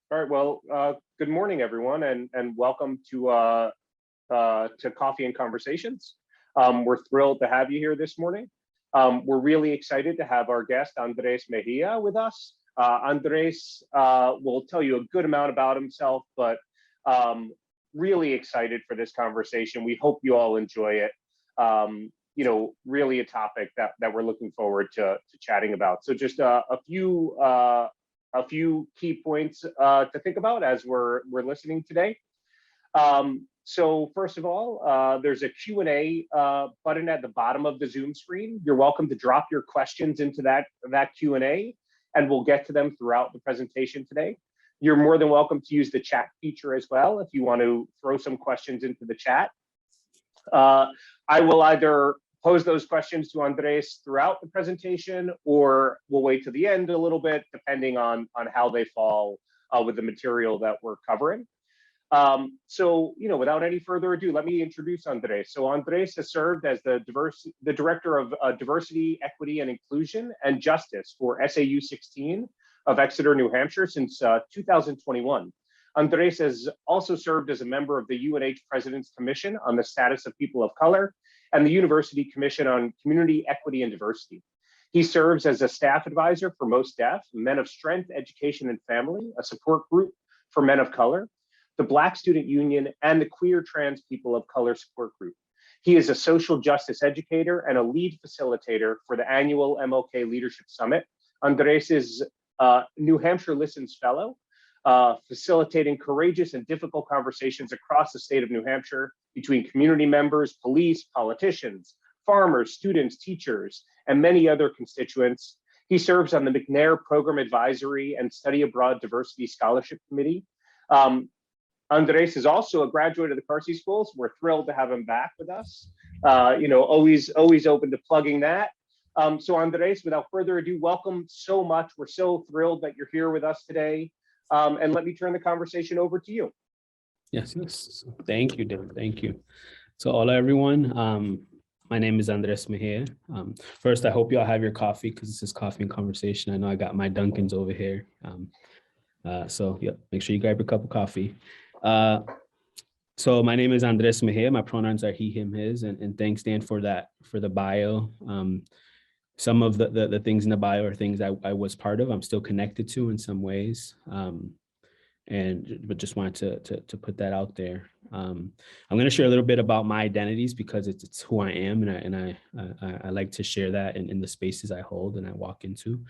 All right. Well, good morning, everyone, and welcome to Coffee and Conversations. We're thrilled to have you here this morning. We're really excited to have our guest Andres Mejia with us. Andres will tell you a good amount about himself, but really excited for this conversation. We hope you all enjoy it. Really a topic that we're looking forward to chatting about. So just a few key points to think about as we're listening today. So first of all, there's a Q&A button at the bottom of the Zoom screen. You're welcome to drop your questions into that Q&A, and we'll get to them throughout the presentation today. You're more than welcome to use the chat feature as well if you want to throw some questions into the chat. I will either pose those questions to Andres throughout the presentation, or we'll wait to the end a little bit, depending on how they fall with the material that we're covering. Without any further ado, let me introduce Andres. So Andres has served as the Director of Diversity, Equity, and Inclusion and Justice for SAU 16 of Exeter, New Hampshire since 2021. Andres has also served as a member of the UNH President's Commission on the Status of People of Color and the University Commission on Community, Equity, and Diversity. He serves as a staff advisor for Most Deaf, Men of Strength, Education, and Family, a support group for men of color, the Black Student Union, and the Queer Trans People of Color support group. He is a social justice educator and a lead facilitator for the annual MLK Leadership Summit. Andres is New Hampshire Listens Fellow, facilitating courageous and difficult conversations across the state of New Hampshire between community members, police, politicians, farmers, students, teachers, and many other constituents. He serves on the McNair Program Advisory and Study Abroad Diversity Scholarship Committee. Andres is also a graduate of the Carsey schools. We're thrilled to have him back with us. Always open to plugging that. So Andres, without further ado, welcome so much. We're so thrilled that you're here with us today. And let me turn the conversation over to you. Yes. Thank you, David. Thank you. So hola, everyone. My name is Andres Mejia. First, I hope you all have your coffee because this is Coffee and Conversation. I know I got my Dunkins over here. Make sure you grab your cup of coffee. So my name is Andres Mejia. My pronouns are he, him, his, and thanks, Dan, for the bio. Some of the things in the bio are things I was part of. I'm still connected to in some ways, but just wanted to put that out there. I'm going to share a little bit about my identities because it's who I am, and I like to share that in the spaces I hold and I walk into.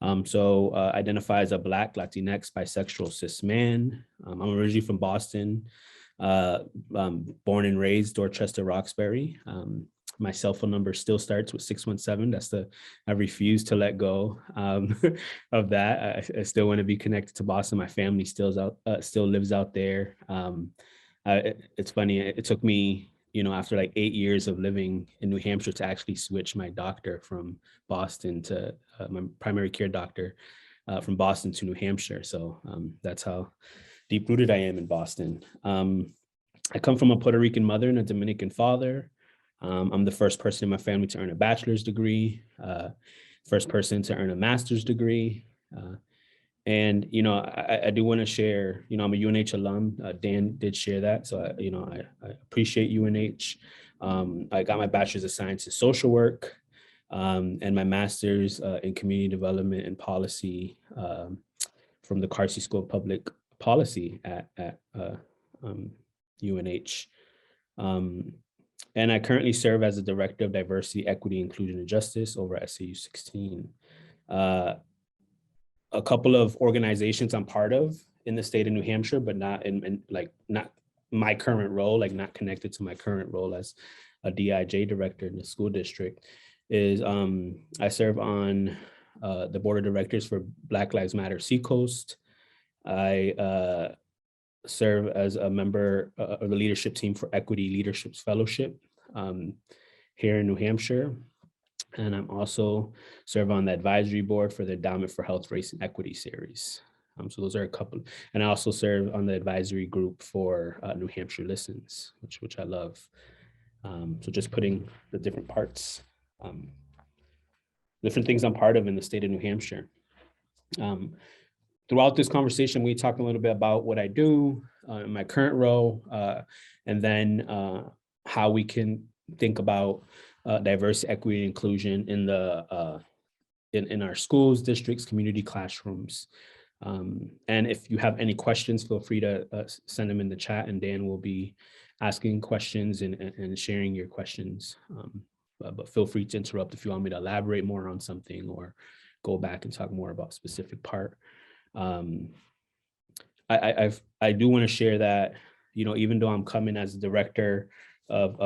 Identify as a Black, Latinx, bisexual, cis man. I'm originally from Boston, born and raised Dorchester, Roxbury. My cell phone number still starts with 617. I refuse to let go of that. I still want to be connected to Boston. My family still lives out there. It's funny. It took me, after like 8 years of living in New Hampshire to actually switch my doctor from Boston to my primary care doctor from Boston to New Hampshire. So that's how deep rooted I am in Boston. I come from a Puerto Rican mother and a Dominican father. I'm the first person in my family to earn a bachelor's degree, first person to earn a master's degree. I do want to share, I'm a UNH alum. Dan did share that. So, I appreciate UNH. I got my bachelor's of science in social work and my master's in community development and policy from the Carsey School of Public Policy at UNH. And I currently serve as the Director of Diversity, Equity, Inclusion, and Justice over at SAU 16. A couple of organizations I'm part of in the state of New Hampshire, but not not my current role, not connected to my current role as a DIJ director in the school district, is I serve on the board of directors for Black Lives Matter Seacoast. I serve as a member of the leadership team for Equity Leadership's Fellowship here in New Hampshire. And I'm also serve on the advisory board for the Endowment for Health, Race, and Equity series. So those are a couple. And I also serve on the advisory group for New Hampshire Listens, which I love. So just putting the different parts, different things I'm part of in the state of New Hampshire. throughout this conversation, we talked a little bit about what I do in my current role, and then how we can think about diversity, equity, and inclusion in the in our schools, districts, community classrooms. And if you have any questions, feel free to send them in the chat, and Dan will be asking questions and sharing your questions. But feel free to interrupt if you want me to elaborate more on something or go back and talk more about a specific part. I do want to share that, you know, even though I'm coming as a director of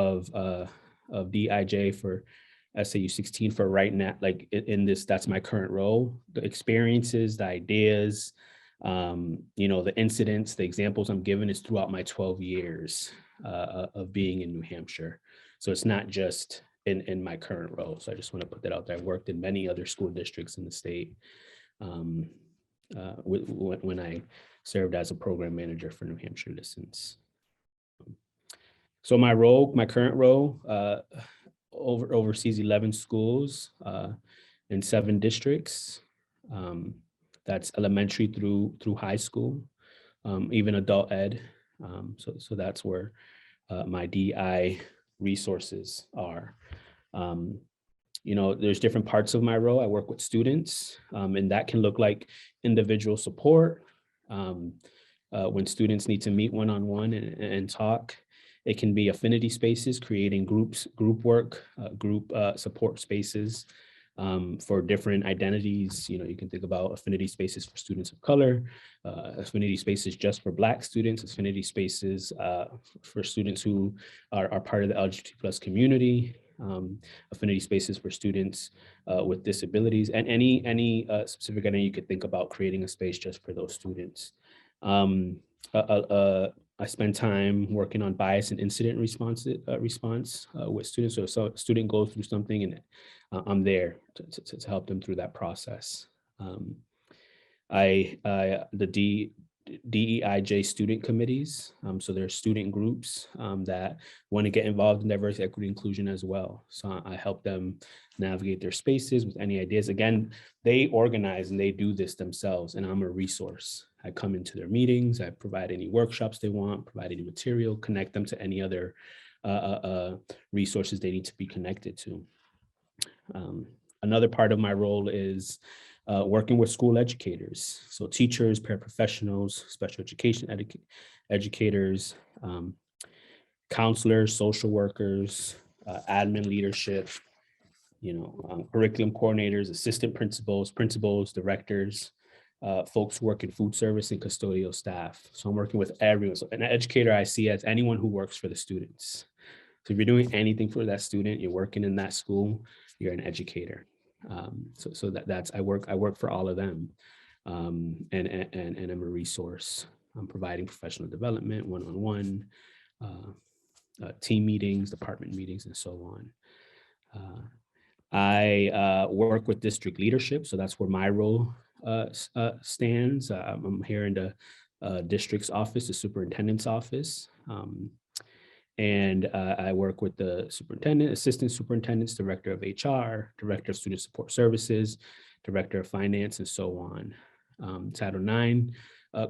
DIJ for SAU 16 for right now, like in this, that's my current role. The experiences, the ideas, you know, the incidents, the examples I'm given is throughout my 12 years of being in New Hampshire. So it's not just in my current role. So I just want to put that out there. I've worked in many other school districts in the state when I served as a program manager for New Hampshire Distance. So my role, my current role, oversees 11 schools in 7 districts. That's elementary through high school, even adult ed. So that's where my DI resources are. You know, there's different parts of my role. I work with students, and that can look like individual support. When students need to meet one-on-one and talk. It can be affinity spaces, creating group work, group support spaces for different identities. You know, you can think about affinity spaces for students of color, affinity spaces just for Black students, affinity spaces for students who are part of the LGBT plus community, affinity spaces for students with disabilities, and any specific identity you could think about creating a space just for those students. I spend time working on bias and incident response with students. So a student goes through something, and I'm there to help them through that process. The DEIJ student committees. So there are student groups that want to get involved in diversity, equity, inclusion as well. So I help them navigate their spaces with any ideas. Again, they organize and they do this themselves, and I'm a resource. I come into their meetings, I provide any workshops they want, provide any material, connect them to any other resources they need to be connected to. Another part of my role is working with school educators. So teachers, paraprofessionals, special education educators, counselors, social workers, admin leadership, you know, curriculum coordinators, assistant principals, directors, folks who work in food service and custodial staff. So I'm working with everyone. So an educator I see as anyone who works for the students. So if you're doing anything for that student, you're working in that school, you're an educator. So that's I work for all of them, and I'm a resource. I'm providing professional development, one-on-one, team meetings, department meetings, and so on. I work with district leadership, so that's where my role stands. I'm here in the district's office, the superintendent's office. And I work with the superintendent, assistant superintendents, director of HR, director of student support services, director of finance, and so on. Title IX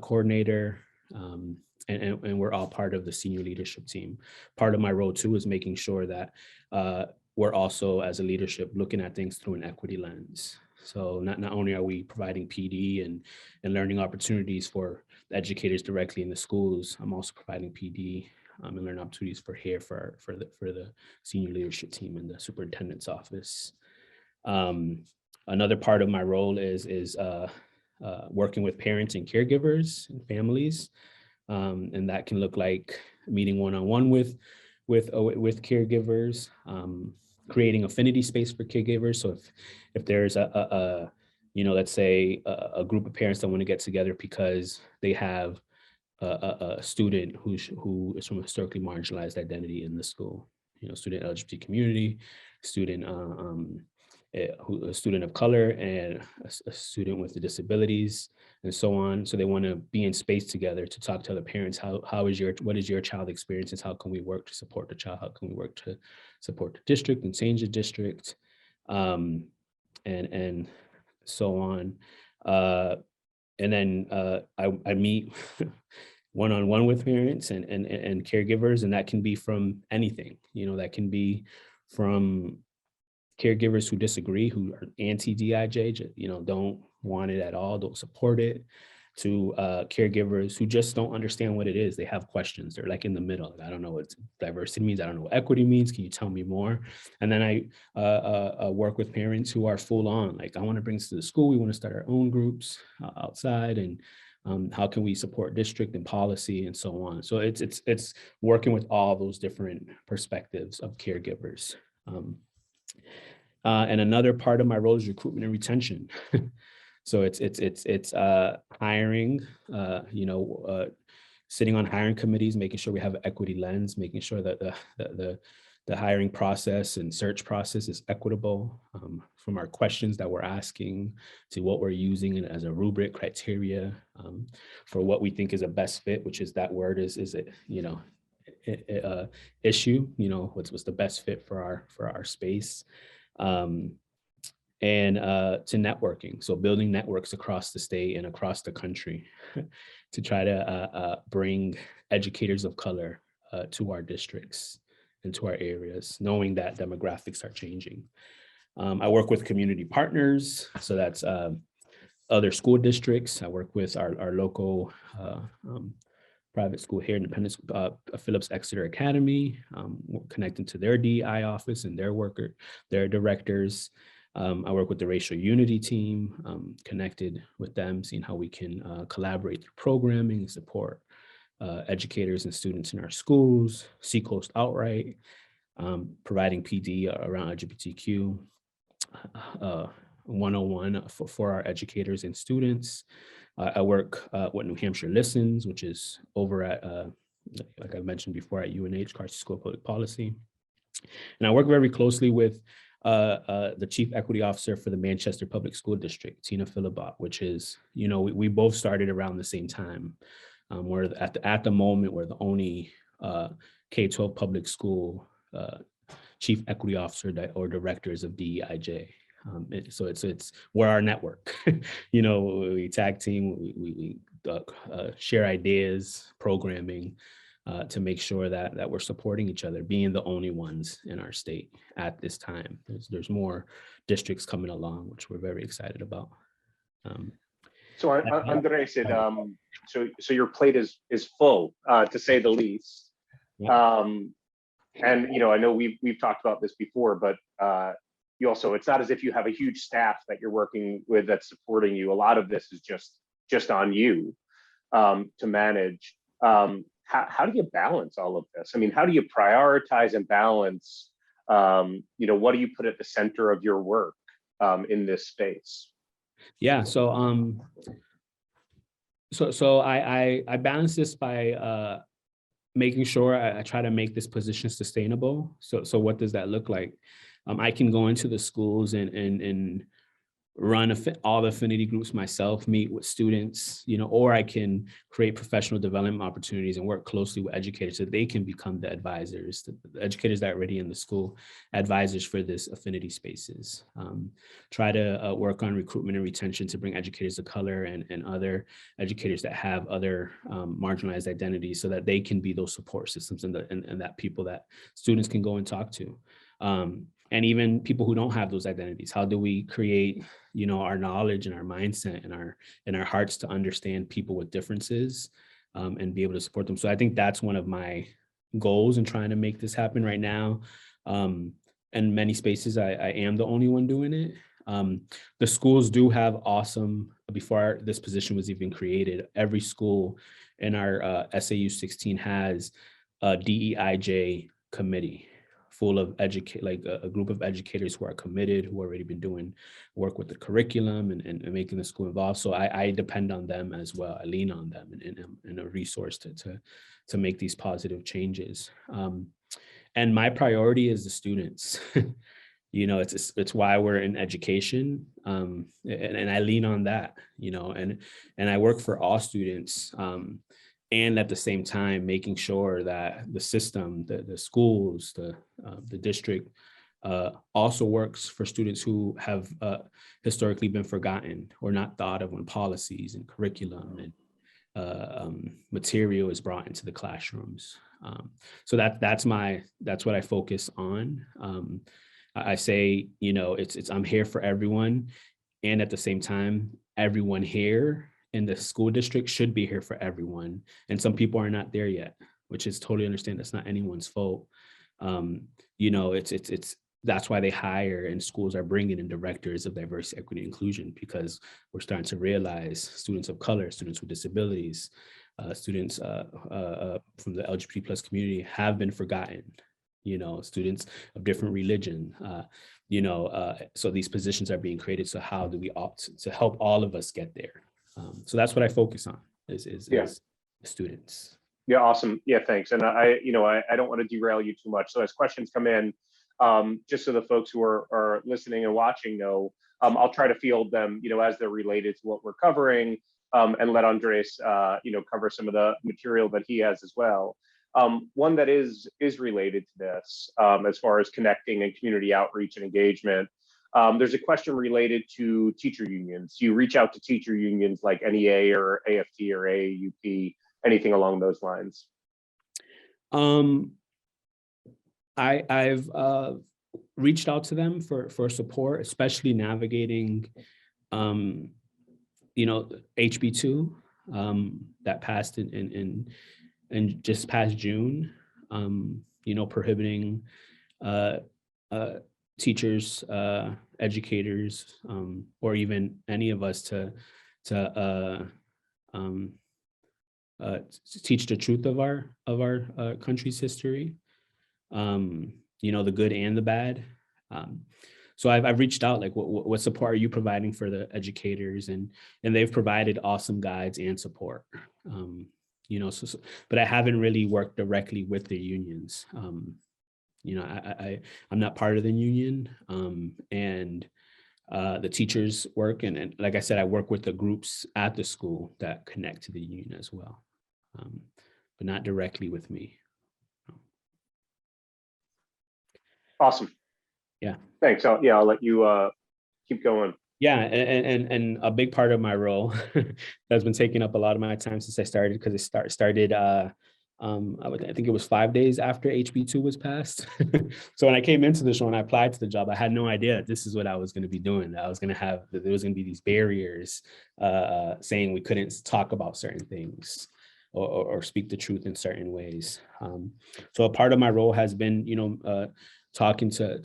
coordinator, and we're all part of the senior leadership team. Part of my role too is making sure that we're also, as a leadership, looking at things through an equity lens. So not only are we providing PD and learning opportunities for the educators directly in the schools, I'm also providing PD and learning opportunities for the senior leadership team in the superintendent's office. Another part of my role is working with parents and caregivers and families, and that can look like meeting one-on-one with caregivers, creating affinity space for caregivers. So if there's a you know, let's say a group of parents that want to get together because they have a student who is from a historically marginalized identity in the school, you know, student LGBT community, student a student of color, and a student with the disabilities, and so on. So they want to be in space together to talk to other parents. What is your child experiences? How can we work to support the child? How can we work to support the district and change the district, and so on. and then I meet one-on-one with parents and caregivers, and that can be from anything, that can be from caregivers who disagree, who are anti-DIJ, don't want it at all, don't support it, to caregivers who just don't understand what it is. They have questions. They're like in the middle. I don't know what diversity means. I don't know what equity means. Can you tell me more? And then I work with parents who are full on, like, I want to bring this to the school. We want to start our own groups outside, and how can we support district and policy and so on. So it's working with all those different perspectives of caregivers. And another part of my role is recruitment and retention. So it's hiring, sitting on hiring committees, making sure we have an equity lens, making sure that the hiring process and search process is equitable, from our questions that we're asking to what we're using as a rubric criteria, for what we think is a best fit, which is that word is it, issue, what's the best fit for our space. And to networking. So building networks across the state and across the country to try to bring educators of color to our districts and to our areas, knowing that demographics are changing. I work with community partners. So that's other school districts. I work with our local private school here, Independence Phillips Exeter Academy, connecting to their DEI office and their directors. I work with the racial unity team, connected with them, seeing how we can collaborate through programming, support educators and students in our schools, Seacoast Outright, providing PD around LGBTQ 101 for our educators and students. I work with New Hampshire Listens, which is over at, like I mentioned before, at UNH, Carsey School of Public Policy. And I work very closely with the Chief Equity Officer for the Manchester Public School District, Tina Philibot, which is, we both started around the same time. We're at the moment, we're the only K-12 public school Chief Equity Officer or directors of DEIJ. So it's we're our network. We tag team, we share ideas, programming, to make sure that we're supporting each other, being the only ones in our state at this time. There's more districts coming along, which we're very excited about. So Andres, so your plate is full, to say the least. Yeah. And I know we've talked about this before, but you also, it's not as if you have a huge staff that you're working with that's supporting you. A lot of this is just on you to manage. How do you balance all of this? I mean, how do you prioritize and balance? What do you put at the center of your work in this space? Yeah, so I balance this by making sure I try to make this position sustainable. So what does that look like? I can go into the schools and run all the affinity groups myself, meet with students, or I can create professional development opportunities and work closely with educators so they can become the advisors, the educators that are already in the school, advisors for this affinity spaces. Try to work on recruitment and retention to bring educators of color and other educators that have other marginalized identities so that they can be those support systems and that people that students can go and talk to. And even people who don't have those identities. How do we create, our knowledge and our mindset and our hearts to understand people with differences and be able to support them? So I think that's one of my goals in trying to make this happen right now. In many spaces, I am the only one doing it. The schools do have awesome, before this position was even created, every school in our SAU 16 has a DEIJ committee full of a group of educators who are committed, who already been doing work with the curriculum and making the school involved. So I depend on them as well. I lean on them and a resource to make these positive changes. And my priority is the students. It's why we're in education, and I lean on that. And I work for all students. And at the same time, making sure that the system, the schools, the district also works for students who have historically been forgotten or not thought of when policies and curriculum and material is brought into the classrooms. So that's what I focus on. I say, I'm here for everyone, and at the same time, everyone here in the school district should be here for everyone. And some people are not there yet, which is totally understand. That's not anyone's fault. That's why they hire and schools are bringing in directors of diversity, equity, and inclusion, because we're starting to realize students of color, students with disabilities, students from the LGBT plus community have been forgotten, students of different religion, so these positions are being created. So how do we opt to help all of us get there? So that's what I focus on is students. Yeah, awesome. Yeah, thanks. And I don't want to derail you too much. So as questions come in, just so the folks who are listening and watching know, I'll try to field them, as they're related to what we're covering, and let Andres, cover some of the material that he has as well. One that is related to this, as far as connecting and community outreach and engagement. There's a question related to teacher unions. You reach out to teacher unions like NEA or AFT or AAUP, anything along those lines? I've reached out to them for support, especially navigating, HB2 that passed in just past June, prohibiting teachers, educators, or even any of us to teach the truth of our country's history, the good and the bad. So I've reached out, like, what support are you providing for the educators, and they've provided awesome guides and support. But I haven't really worked directly with the unions. I'm not part of the union, and the teachers work, and like I said, I work with the groups at the school that connect to the union as well, but not directly with me. Awesome. Yeah. Thanks. I'll let you keep going. Yeah, and a big part of my role that's been taking up a lot of my time since I started, because it started I think it was 5 days after HB2 was passed. So when I came into this show and I applied to the job, I had no idea that this is what I was going to be doing. That there was going to be these barriers saying we couldn't talk about certain things or speak the truth in certain ways. So a part of my role has been, talking to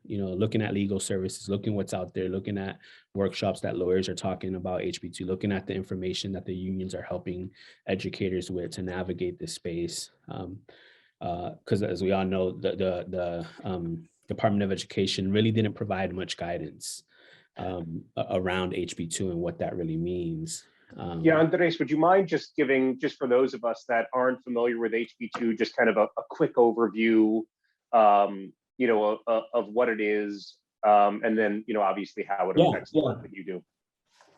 looking at legal services, looking what's out there, looking at workshops that lawyers are talking about HB2, looking at the information that the unions are helping educators with to navigate this space. Because as we all know, the Department of Education really didn't provide much guidance around HB2 and what that really means. Yeah, Andres, would you mind just giving, just for those of us that aren't familiar with HB2, just kind of a quick overview, of what it is, and then, obviously how it affects the work that you do.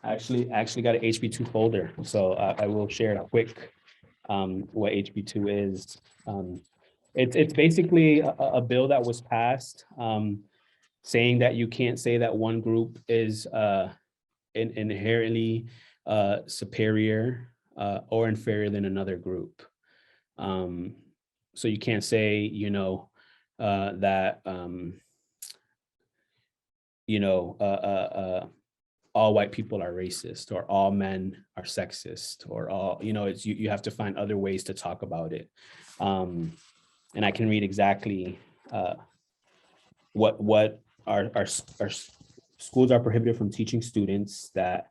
I actually got an HB2 folder, so I will share a quick what HB2 is. It's basically a bill that was passed saying that you can't say that one group is inherently superior or inferior than another group. So you can't say, that all white people are racist, or all men are sexist, or all, it's you have to find other ways to talk about it. And I can read exactly what our schools are prohibited from teaching students that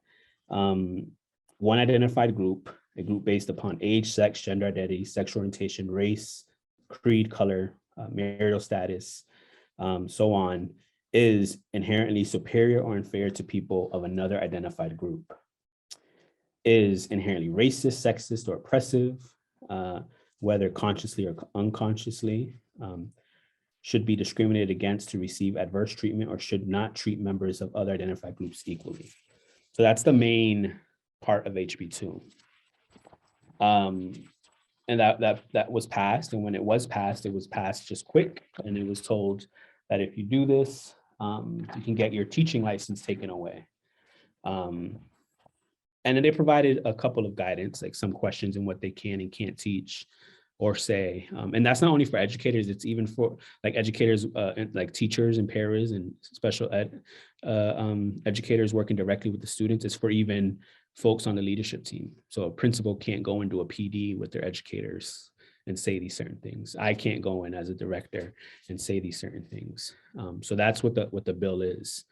one identified group, a group based upon age, sex, gender identity, sexual orientation, race, creed, color, marital status, so on, is inherently superior or inferior to people of another identified group, is inherently racist, sexist, or oppressive, whether consciously or unconsciously, should be discriminated against to receive adverse treatment, or should not treat members of other identified groups equally. So that's the main part of HB2. and that was passed. And when it was passed just quick. And it was told that if you do this, you can get your teaching license taken away. And then they provided a couple of guidance, like some questions in what they can and can't teach or say. And that's not only for educators, it's even for like educators, like teachers and paras and special ed educators working directly with the students. It's for even folks on the leadership team. So a principal can't go and do a PD with their educators and say these certain things. I can't go in as a director and say these certain things. So that's what the bill is.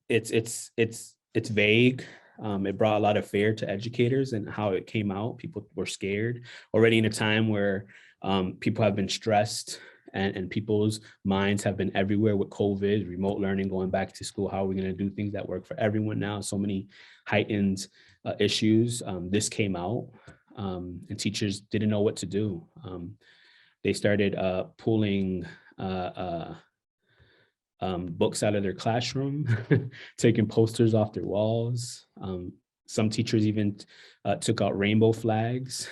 It's vague. It brought a lot of fear to educators and how it came out. People were scared already in a time where people have been stressed and people's minds have been everywhere with COVID, remote learning, going back to school. How are we going to do things that work for everyone now? So many heightened issues. This came out and teachers didn't know what to do. They started pulling books out of their classroom, taking posters off their walls. Some teachers even took out rainbow flags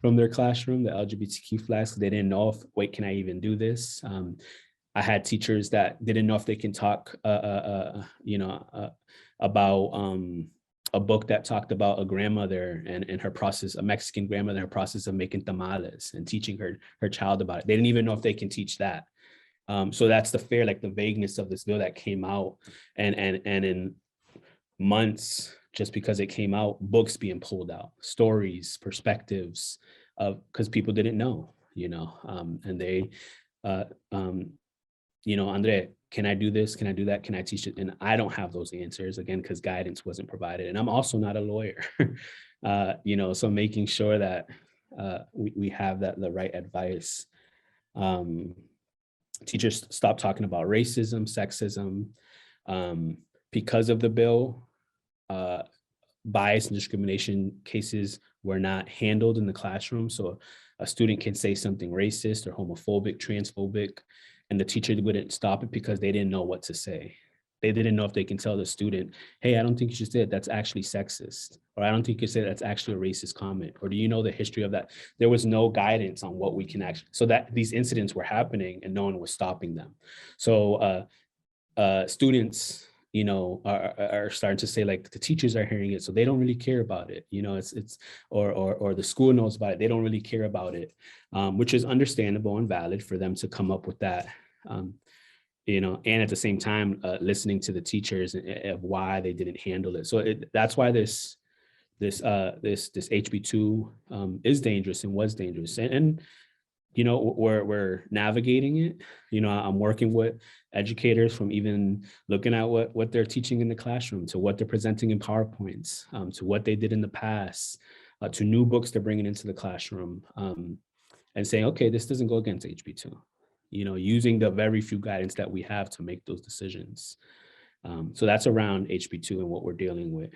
from their classroom, the LGBTQ flags. They didn't know if, wait, can I even do this? I had teachers that didn't know if they can talk, about a book that talked about a grandmother and her process, a Mexican grandmother, her process of making tamales and teaching her child about it. They didn't even know if they can teach that. So that's the fear, like the vagueness of this bill that came out, and in months, just because it came out, books being pulled out, stories, perspectives, because people didn't know, and they, Andre, can I do this? Can I do that? Can I teach it? And I don't have those answers, again, because guidance wasn't provided, and I'm also not a lawyer, so making sure that we have the right advice. Teachers stopped talking about racism, sexism, because of the bill. Bias and discrimination cases were not handled in the classroom. So a student can say something racist or homophobic, transphobic, and the teacher wouldn't stop it because they didn't know what to say. They didn't know if they can tell the student, hey, I don't think you should say it, that's actually sexist. Or I don't think you should say that's actually a racist comment. Or do you know the history of that? There was no guidance on what we can actually, so that these incidents were happening and no one was stopping them. So students, are starting to say, like, the teachers are hearing it, so they don't really care about it. It's or the school knows about it, they don't really care about it, which is understandable and valid for them to come up with that. And at the same time, listening to the teachers of why they didn't handle it. So that's why this HB2 is dangerous and was dangerous. And we're navigating it. I'm working with educators from even looking at what they're teaching in the classroom, to what they're presenting in PowerPoints, to what they did in the past, to new books they're bringing into the classroom, and saying, okay, this doesn't go against HB2. Using the very few guidance that we have to make those decisions. So that's around HB2 and what we're dealing with.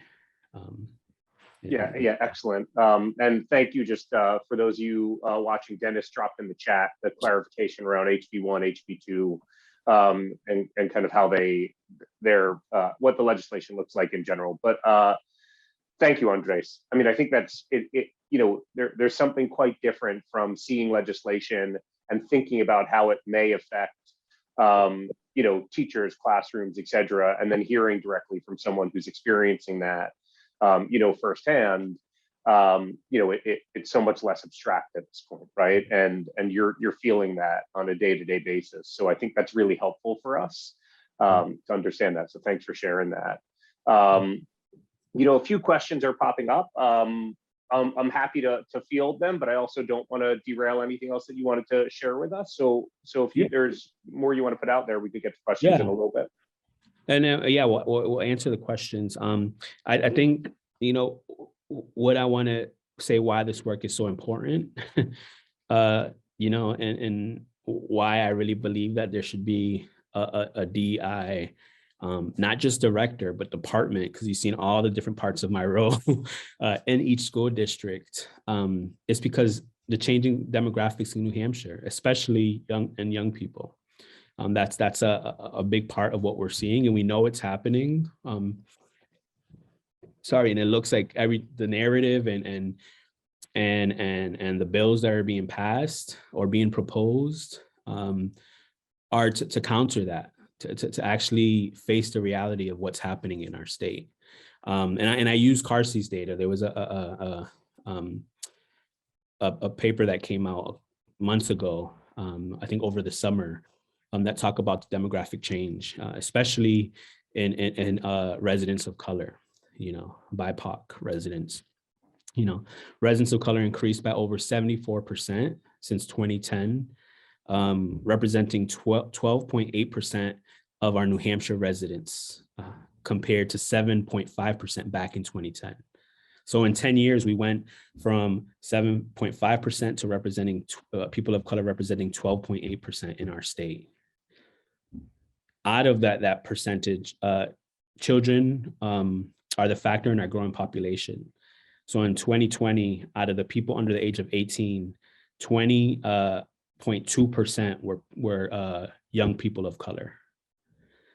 Yeah, excellent. And thank you. Just for those of you watching, Dennis dropped in the chat the clarification around HB1, HB2, and kind of how what the legislation looks like in general. But thank you, Andres. I mean, I think that's it. There's something quite different from seeing legislation and thinking about how it may affect teachers, classrooms, et cetera, and then hearing directly from someone who's experiencing that firsthand. It's so much less abstract at this point, right? And you're feeling that on a day-to-day basis. So I think that's really helpful for us to understand that. So thanks for sharing that. A few questions are popping up. I'm happy to field them, but I also don't want to derail anything else that you wanted to share with us. So if there's more you want to put out there, we could get to questions in a little bit. And we'll answer the questions. I think, what I want to say, why this work is so important, and why I really believe that there should be a DEI, not just director, but department, because you've seen all the different parts of my role in each school district. It's because the changing demographics in New Hampshire, especially young people. That's a big part of what we're seeing, and we know it's happening. sorry, and it looks like the narrative and the bills that are being passed or being proposed are to counter that, to actually face the reality of what's happening in our state. And I use Carsey's data. There was a paper that came out months ago, I think over the summer, that talk about the demographic change, especially in residents of color, BIPOC residents. Residents of color increased by over 74% since 2010, representing 12.8% of our New Hampshire residents, compared to 7.5% back in 2010. So in 10 years, we went from 7.5% to representing people of color representing 12.8% in our state. Out of that percentage, children are the factor in our growing population. So in 2020, out of the people under the age of 18, 20.2% were young people of color.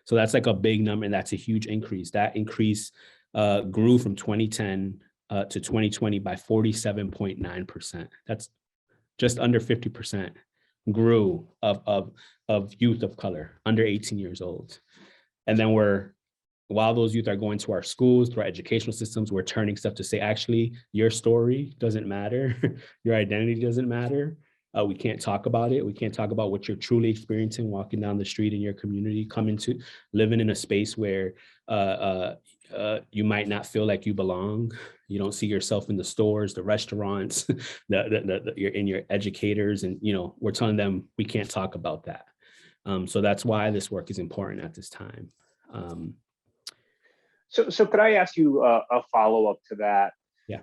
So that's like a big number, and that's a huge increase. That increase grew from 2010 to 2020 by 47.9%. That's just under 50% grew of youth of color under 18 years old. And then while those youth are going to our schools, to our educational systems, we're turning stuff to say, actually, your story doesn't matter. Your identity doesn't matter. We can't talk about it. We can't talk about what you're truly experiencing walking down the street in your community, living in a space where you might not feel like you belong. You don't see yourself in the stores, the restaurants, you're in your educators, and we're telling them we can't talk about that. So that's why this work is important at this time. So could I ask you a follow-up to that? Yeah.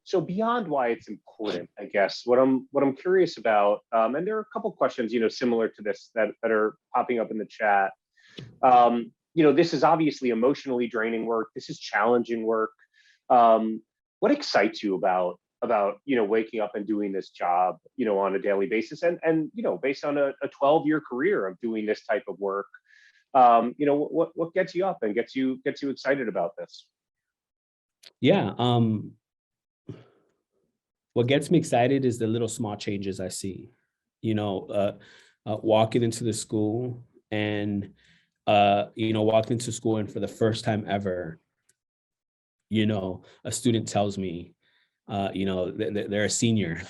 So beyond why it's important, I guess what I'm curious about, and there are a couple questions, similar to this that are popping up in the chat. This is obviously emotionally draining work. This is challenging work. What excites you about waking up and doing this job, on a daily basis, and based on a 12-year career of doing this type of work? What gets you up and gets you excited about this? Yeah. What gets me excited is the little small changes I see, walking into the school and, walking into school, and for the first time ever, a student tells me, they're a senior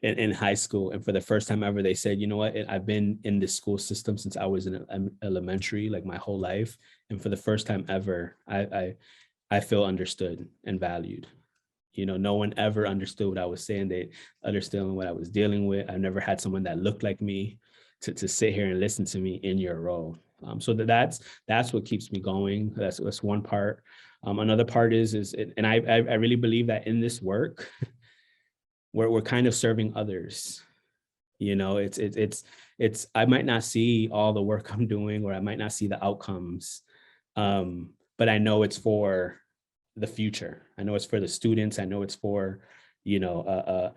in high school. And for the first time ever, they said, you know what, I've been in this school system since I was in elementary, like my whole life. And for the first time ever, I feel understood and valued. No one ever understood what I was saying. They understood what I was dealing with. I've never had someone that looked like me to sit here and listen to me in your role. So that's what keeps me going. That's one part. Another part is and I really believe that in this work, we're kind of serving others. It's I might not see all the work I'm doing, or I might not see the outcomes, but I know it's for the future. I know it's for the students. I know it's for, I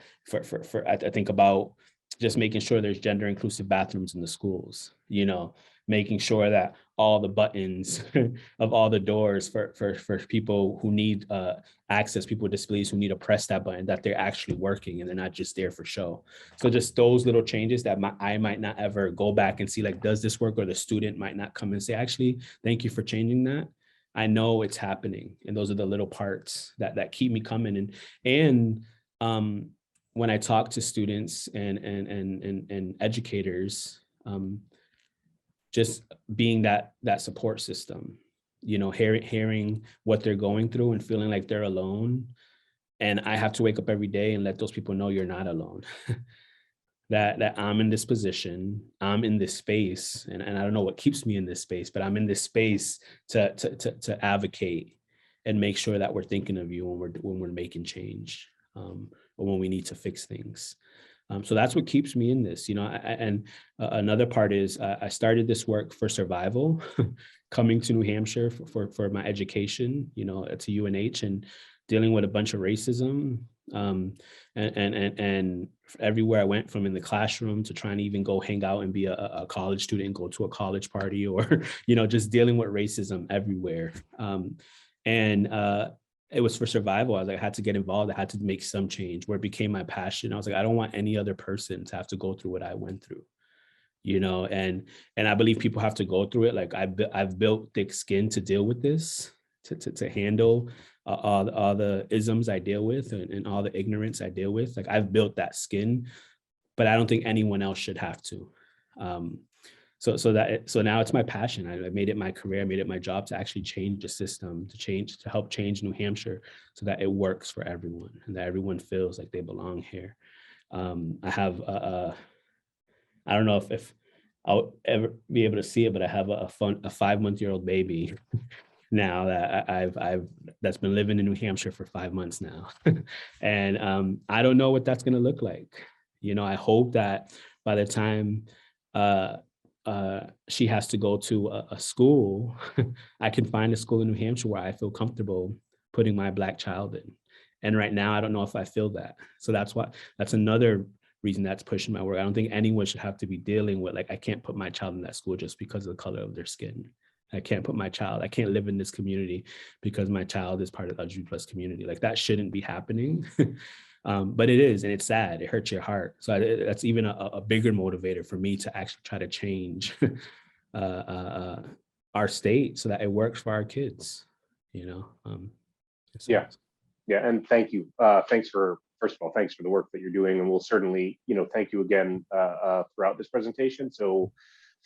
think about just making sure there's gender inclusive bathrooms in the schools, making sure that all the buttons of all the doors for people who need access, people with disabilities who need to press that button, that they're actually working and they're not just there for show. So just those little changes that I might not ever go back and see, like, does this work? Or the student might not come and say, actually, thank you for changing that. I know it's happening. And those are the little parts that keep me coming. And when I talk to students and educators, just being that support system, hearing what they're going through and feeling like they're alone. And I have to wake up every day and let those people know you're not alone. that I'm in this position, I'm in this space, and I don't know what keeps me in this space, but I'm in this space to advocate and make sure that we're thinking of you when we're making change, or when we need to fix things. So that's what keeps me in this, and another part is I started this work for survival, coming to New Hampshire for my education, to UNH, and dealing with a bunch of racism. And everywhere I went, from in the classroom to trying to even go hang out and be a college student, go to a college party, or, just dealing with racism everywhere. And it was for survival. I was like, I had to get involved. I had to make some change where it became my passion. I was like, I don't want any other person to have to go through what I went through, and I believe people have to go through it. Like I've built thick skin to deal with this, to handle all the isms I deal with, and all the ignorance I deal with. Like I've built that skin, but I don't think anyone else should have to. Um, so now it's my passion. I made it my career. I made it my job to actually change the system, to help change New Hampshire so that it works for everyone and that everyone feels like they belong here. I have I don't know if I'll ever be able to see it, but I have a 5-month-old baby now that I've that's been living in New Hampshire for 5 months now. And I don't know what that's going to look like. I hope that by the time uh, she has to go to a school, I can find a school in New Hampshire where I feel comfortable putting my Black child in. And right now, I don't know if I feel that. So that's another reason that's pushing my work. I don't think anyone should have to be dealing with, like, I can't put my child in that school just because of the color of their skin. I can't live in this community because my child is part of the LGBT plus community. Like that shouldn't be happening. But it is, and it's sad. It hurts your heart. So that's even a bigger motivator for me to actually try to change our state so that it works for our kids. So. Yeah, and thank you. First of all, thanks for the work that you're doing, and we'll certainly, thank you again throughout this presentation. So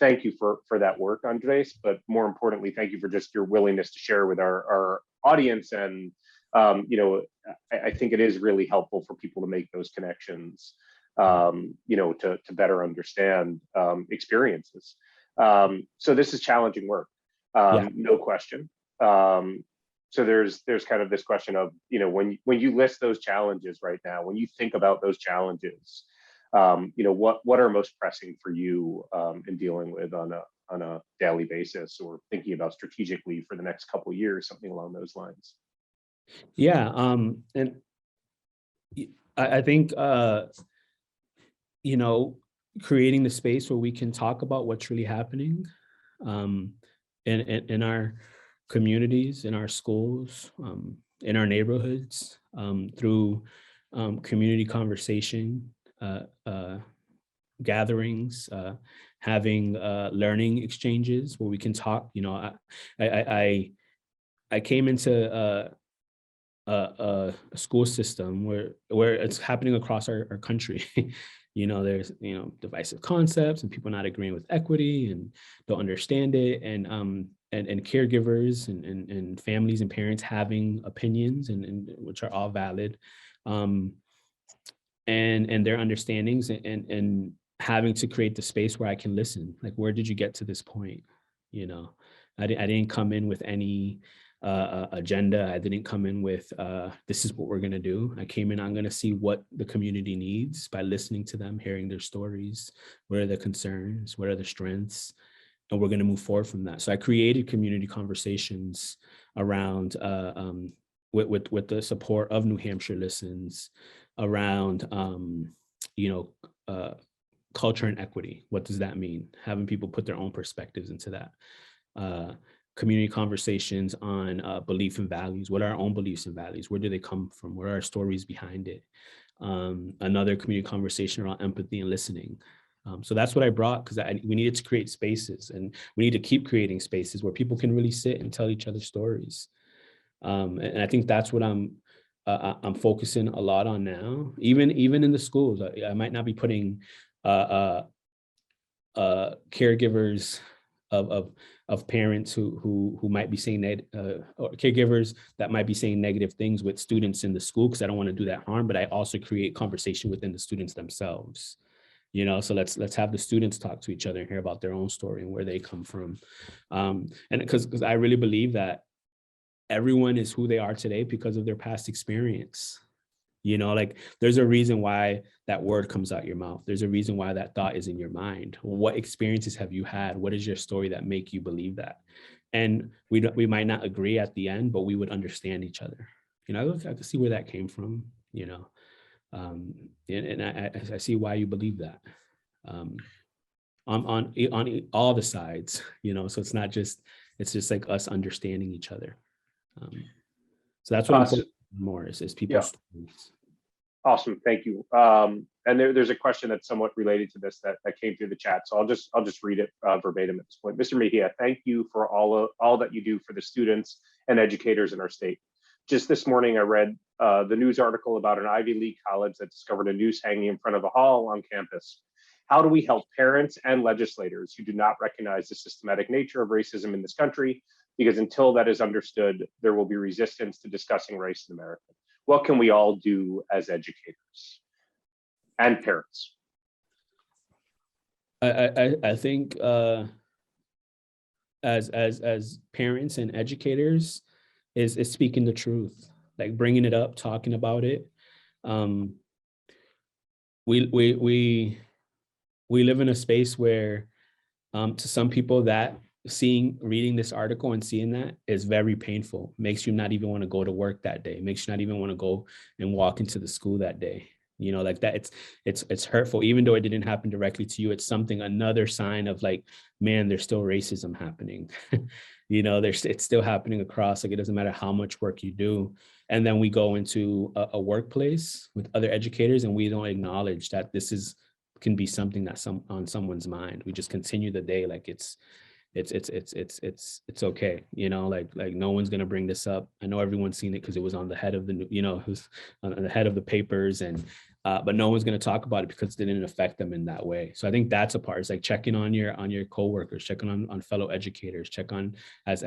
thank you for that work, Andres, but more importantly, thank you for just your willingness to share with our audience. And, I think it is really helpful for people to make those connections, to better understand experiences. So this is challenging work, no question. So there's kind of this question of, when you list those challenges right now, when you think about those challenges, what are most pressing for you in dealing with on a daily basis, or thinking about strategically for the next couple of years, something along those lines? Yeah, and I think creating the space where we can talk about what's really happening in our communities, in our schools, in our neighborhoods, through community conversation, gatherings, having learning exchanges where we can talk. I came into a school system where it's happening across our country. There's divisive concepts and people not agreeing with equity and don't understand it, and caregivers and families and parents having opinions and which are all valid, and their understandings, and having to create the space where I can listen. Like, where did you get to this point? I didn't come in with any agenda. I didn't come in with this is what we're going to do. I came in, I'm going to see what the community needs by listening to them, hearing their stories. What are the concerns? What are the strengths? And we're going to move forward from that. So I created community conversations around with the support of New Hampshire Listens around culture and equity. What does that mean? Having people put their own perspectives into that. Community conversations on belief and values. What are our own beliefs and values? Where do they come from? What are our stories behind it? Another community conversation around empathy and listening. So that's what I brought, because we needed to create spaces, and we need to keep creating spaces where people can really sit and tell each other stories. And I think that's what I'm focusing a lot on now. Even in the schools, I might not be putting caregivers of parents who might be saying that, or caregivers that might be saying negative things with students in the school, because I don't want to do that harm. But I also create conversation within the students themselves. So let's have the students talk to each other and hear about their own story and where they come from. And because I really believe that everyone is who they are today because of their past experience. Like, there's a reason why that word comes out your mouth. There's a reason why that thought is in your mind. What experiences have you had? What is your story that make you believe that? And we might not agree at the end, but we would understand each other. I can see where that came from. And I see why you believe that. On all the sides. So it's just like us understanding each other. So that's what I'm So, focusing on more is yeah, people's stories. awesome. Thank you. And there's a question that's somewhat related to this that came through the chat. So I'll just read it verbatim at this point. Mr. Mejia, thank you for all that you do for the students and educators in our state. Just this morning, I read the news article about an Ivy League college that discovered a noose hanging in front of a hall on campus. How do we help parents and legislators who do not recognize the systematic nature of racism in this country? Because until that is understood, there will be resistance to discussing race in America. What can we all do as educators and parents? I think as parents and educators is speaking the truth, like bringing it up, talking about it. We live in a space where to some people that reading this article and seeing that is very painful, makes you not even want to go to work that day, makes you not even want to go and walk into the school that day. You know, like that, it's hurtful, even though it didn't happen directly to you. It's something, another sign of like, man, there's still racism happening. You know, it's still happening across, like, it doesn't matter how much work you do. And then we go into a workplace with other educators and we don't acknowledge that this can be something that's on someone's mind. We just continue the day like it's okay, you know, like no one's gonna bring this up. I know everyone's seen it because it was on the head of the, you know, it was on the head of the papers, and but no one's gonna talk about it because it didn't affect them in that way. So I think that's a part. It's like checking on your coworkers, checking on fellow educators, check on as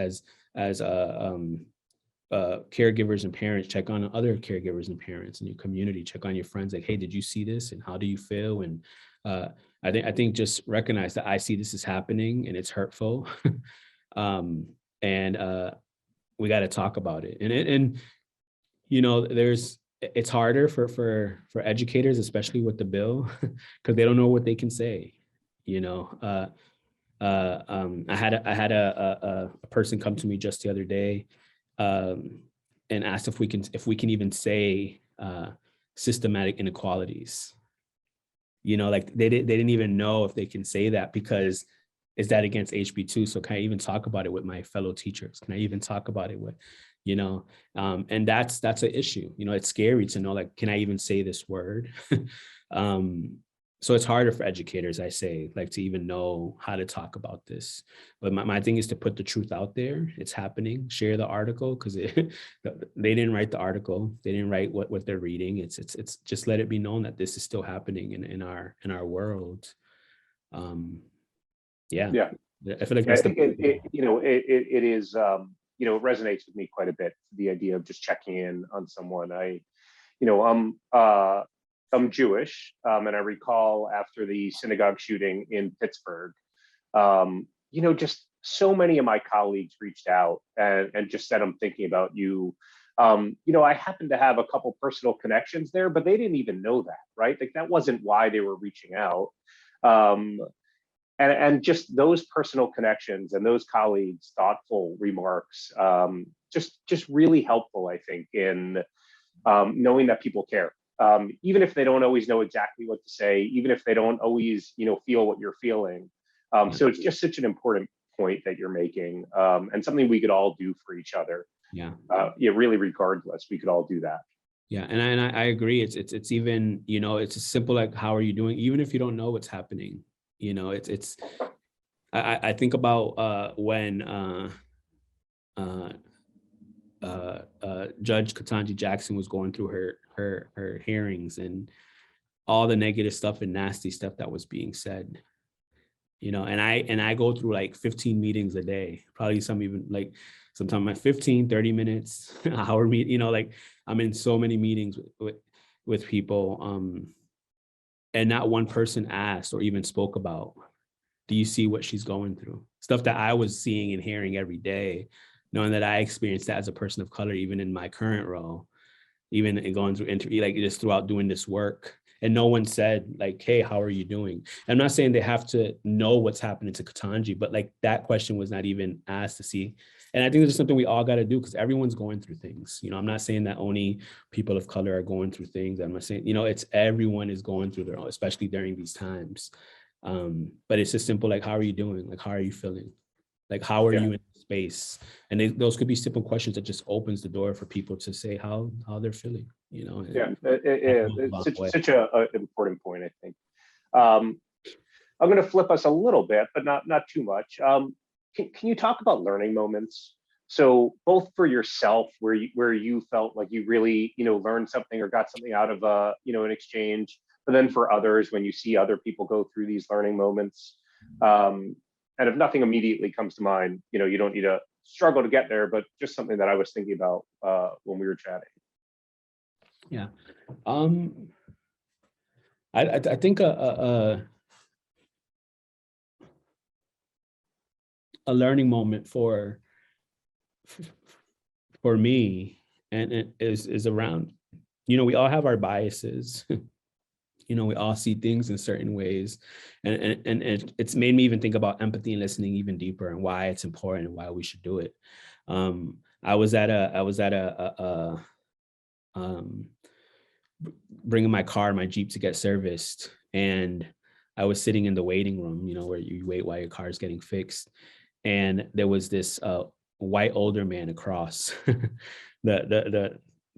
caregivers and parents, check on other caregivers and parents in your community, check on your friends, like, hey, did you see this and how do you feel? And I think just recognize that I see this is happening and it's hurtful. And we got to talk about it. And you know, it's harder for educators, especially with the bill, because they don't know what they can say. You know, I had a person come to me just the other day and asked if we can even say systematic inequalities. You know, like they didn't even know if they can say that, because is that against HB2? So can I even talk about it with my fellow teachers? Can I even talk about it with, you know, and that's an issue. You know, it's scary to know, like, can I even say this word? So it's harder for educators, I say, like, to even know how to talk about this. But my thing is to put the truth out there. It's happening. Share the article, because they didn't write the article. They didn't write what they're reading. It's just let it be known that this is still happening in our world. Yeah. Yeah, I feel like that's you know, it is, you know, it resonates with me quite a bit. The idea of just checking in on someone. You know, I'm Jewish, and I recall after the synagogue shooting in Pittsburgh, you know, just so many of my colleagues reached out and just said, I'm thinking about you. You know, I happened to have a couple personal connections there, but they didn't even know that, right? Like that wasn't why they were reaching out. Um, and just those personal connections and those colleagues' thoughtful remarks, just really helpful, I think, in knowing that people care, even if they don't always know exactly what to say, even if they don't always, you know, feel what you're feeling. So it's just such an important point that you're making, and something we could all do for each other. yeah. Yeah, really, regardless, we could all do that. Yeah, and I agree. It's even, you know, it's as simple like, how are you doing? Even if you don't know what's happening, you know, I think about when Judge Ketanji Jackson was going through her hearings and all the negative stuff and nasty stuff that was being said. You know, and I go through like 15 meetings a day, probably some even like sometimes my 15, 30 minutes, hour meet, you know, like I'm in so many meetings with people. And not one person asked or even spoke about, do you see what she's going through? Stuff that I was seeing and hearing every day, knowing that I experienced that as a person of color, even in my current role, even in going through interview, like just throughout doing this work. And no one said like, hey, how are you doing? I'm not saying they have to know what's happening to Ketanji, but like that question was not even asked to see. And I think there's something we all got to do, because everyone's going through things. You know, I'm not saying that only people of color are going through things. I'm not saying, you know, it's everyone is going through their own, especially during these times. But it's just simple, like, how are you doing? Like, how are you feeling? Like, how are Yeah. you in space? And those could be simple questions that just opens the door for people to say how they're feeling, you know. Yeah, That goes a it's long such way. a important point, I think. Um, I'm going to flip us a little bit, but not too much. Can you talk about learning moments? So both for yourself, where you felt like you really learned something or got something out of an exchange, but then for others when you see other people go through these learning moments, um, and if nothing immediately comes to mind, you don't need to struggle to get there, but just something that I was thinking about when we were chatting. Yeah. Um, I think a learning moment for me, and it is around, we all have our biases. We all see things in certain ways, and it's made me even think about empathy and listening even deeper, and why it's important and why we should do it. I was at a um, bringing my Jeep to get serviced, and I was sitting in the waiting room, where you wait while your car is getting fixed, and there was this white older man across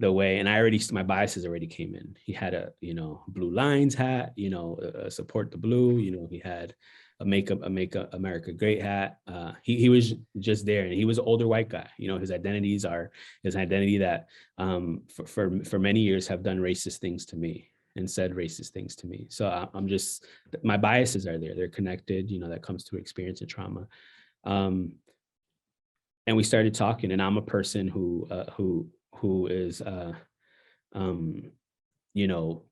the way, and my biases already came in. He had a blue lines hat, support the blue. He had a make America great hat. He was just there, and he was an older white guy. His identity that for many years have done racist things to me and said racist things to me. So I'm just, my biases are there. They're connected. That comes to experience and trauma. And we started talking, and I'm a person who is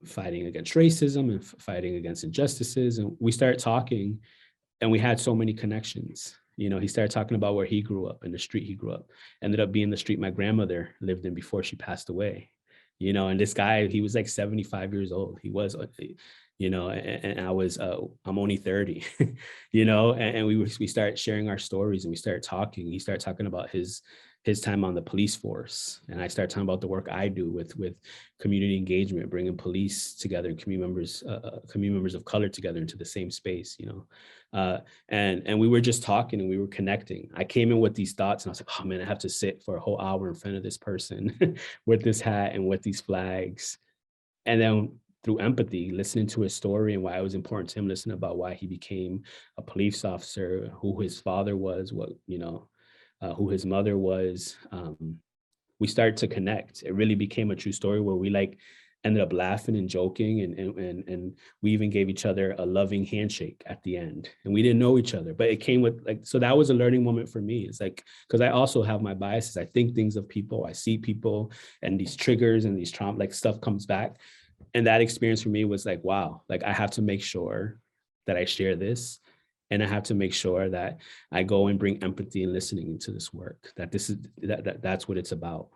fighting against racism and fighting against injustices. And we started talking, and we had so many connections. He started talking about where he grew up and the street he grew up. Ended up being the street my grandmother lived in before she passed away. And this guy, he was like 75 years old. He was, and I'm only 30, and we started sharing our stories, and we started talking. He started talking about his time on the police force, and I started talking about the work I do with community engagement, bringing police together, community members of color together into the same space, and we were just talking, and we were connecting. I came in with these thoughts, and I was like, oh man, I have to sit for a whole hour in front of this person with this hat and with these flags. And then through empathy, listening to his story and why it was important to him, listening about why he became a police officer, who his father was, who his mother was. We started to connect. It really became a true story where we ended up laughing and joking, and we even gave each other a loving handshake at the end. And we didn't know each other, but it came with so that was a learning moment for me. It's because I also have my biases. I think things of people, I see people, and these triggers and these trauma, stuff comes back. And that experience for me was wow, I have to make sure that I share this, and I have to make sure that I go and bring empathy and listening into this work, that's what it's about.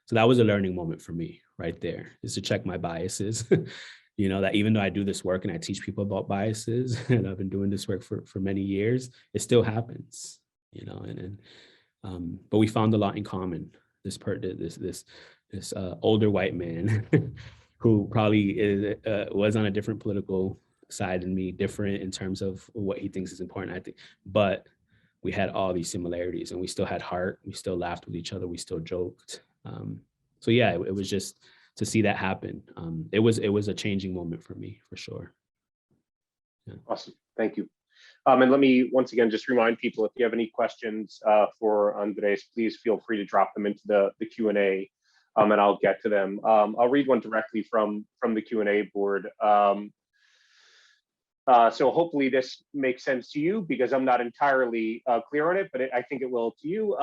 So that was a learning moment for me right there, is to check my biases. That even though I do this work and I teach people about biases, and I've been doing this work for many years, it still happens, but we found a lot in common. This older white man who probably was on a different political side than me, different in terms of what he thinks is important, I think. But we had all these similarities, and we still had heart. We still laughed with each other. We still joked. So yeah, it was just to see that happen. It was a changing moment for me, for sure. Yeah. Awesome. Thank you. And let me once again just remind people, if you have any questions for Andres, please feel free to drop them into the Q&A, and I'll get to them. I'll read one directly from the Q&A board. So hopefully this makes sense to you, because I'm not entirely clear on it, but I think it will to you.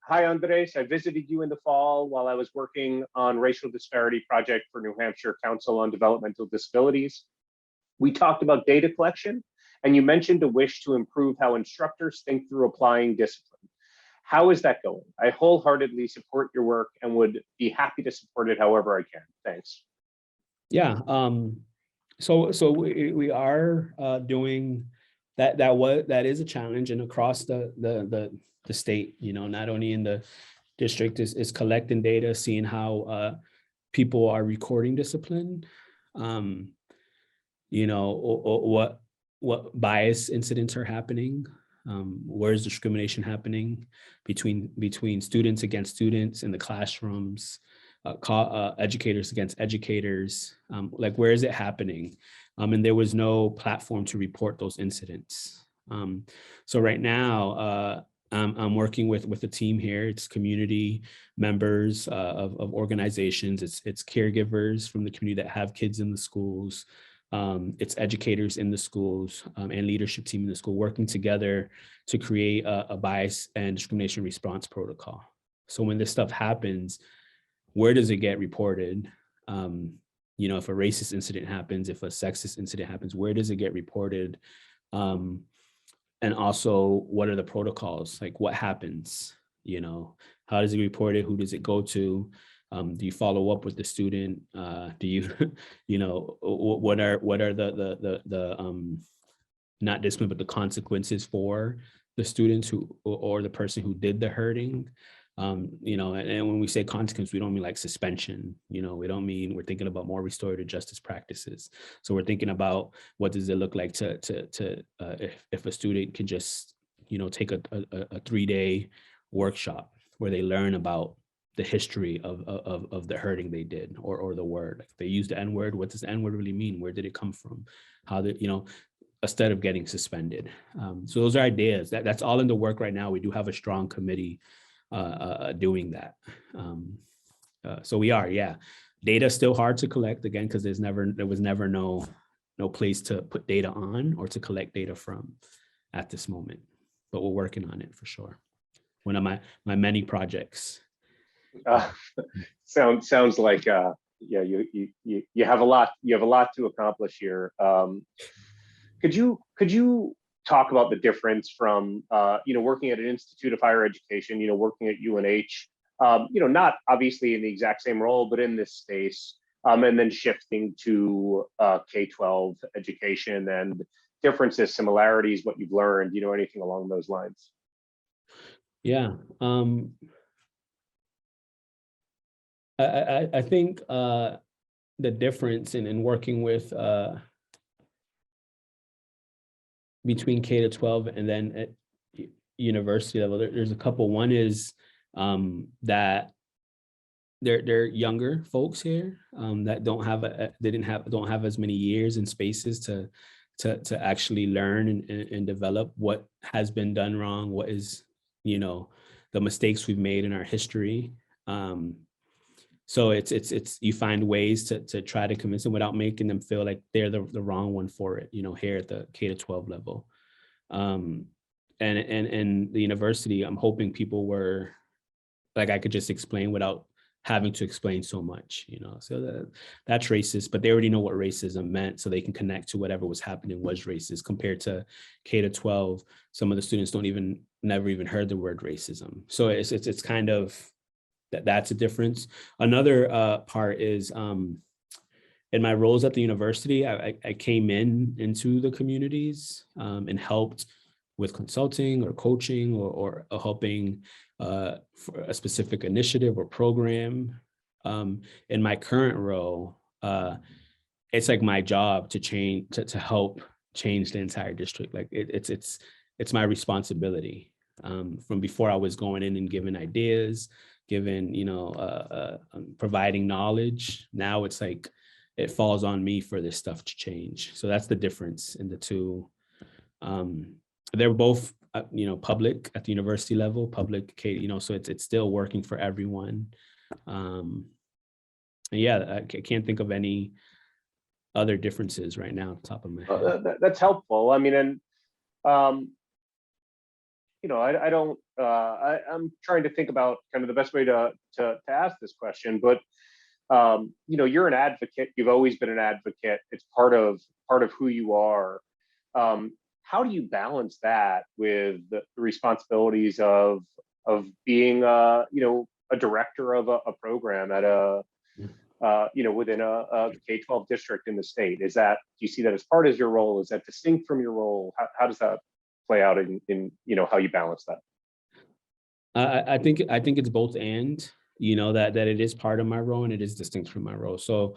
Hi, Andres. I visited you in the fall while I was working on racial disparity project for New Hampshire Council on Developmental Disabilities. We talked about data collection, and you mentioned a wish to improve how instructors think through applying discipline. How is that going? I wholeheartedly support your work and would be happy to support it however I can. Thanks. Yeah. So we are doing that. That is a challenge, and across the state, not only in the district, is collecting data, seeing how people are recording discipline, or what bias incidents are happening, Where's discrimination happening between students against students in the classrooms, educators against educators? Like, where is it happening? And there was no platform to report those incidents. So right now, I'm working with a team here. It's community members of organizations. It's caregivers from the community that have kids in the schools. It's educators in the schools and leadership team in the school working together to create a bias and discrimination response protocol. So when this stuff happens, where does it get reported? If a racist incident happens, if a sexist incident happens, where does it get reported? And also, what are the protocols? Like, what happens? How does it report it? Who does it go to? Do you follow up with the student? Do you, what are the not discipline, but the consequences for the students who or the person who did the hurting? And when we say consequence, we don't mean like suspension. We don't mean, we're thinking about more restorative justice practices. So we're thinking about what does it look like to if a student can just take a 3-day workshop where they learn about the history of the hurting they did, or the word. Like, they use the N-word. What does the N-word really mean? Where did it come from? How did instead of getting suspended? So those are ideas. That's all in the work right now. We do have a strong committee doing that. So we are, yeah. Data is still hard to collect, again, because there was never no place to put data on or to collect data from at this moment. But we're working on it for sure. One of my many projects. Sounds like yeah, you have a lot to accomplish here. Could you talk about the difference from working at an institute of higher education, working at UNH, not obviously in the exact same role, but in this space, and then shifting to K-12 education, and differences, similarities, what you've learned, anything along those lines? Yeah. I think the difference in working with between K-12 and then at university level, there's a couple. One is that they're younger folks here that don't have as many years and spaces to actually learn and develop what has been done wrong, what is the mistakes we've made in our history. So it's you find ways to try to convince them without making them feel like they're the wrong one for it, here at the K-12 level. And the university, I'm hoping people were like, I could just explain without having to explain so much, so that's racist, but they already know what racism meant, so they can connect to whatever was happening was racist. Compared to K-12, some of the students never even heard the word racism. So it's kind of, that's a difference. Another part is in my roles at the university, I came into the communities and helped with consulting or coaching or helping for a specific initiative or program. In my current role, it's like my job to help change the entire district. Like it's my responsibility. From before, I was going in and giving ideas, providing knowledge. Now it's like it falls on me for this stuff to change. So that's the difference in the two. They're both public at the university level, public, so it's still working for everyone. Yeah, I can't think of any other differences right now off the top of my head. That's helpful. I mean, and I don't. I'm trying to think about kind of the best way to ask this question, but you're an advocate. You've always been an advocate. It's part of who you are. How do you balance that with the responsibilities of being a director of a program at a within a K-12 district in the state? Do you see that as part of your role? Is that distinct from your role? How does that play out in how you balance that? I think it's both, and that it is part of my role and it is distinct from my role. So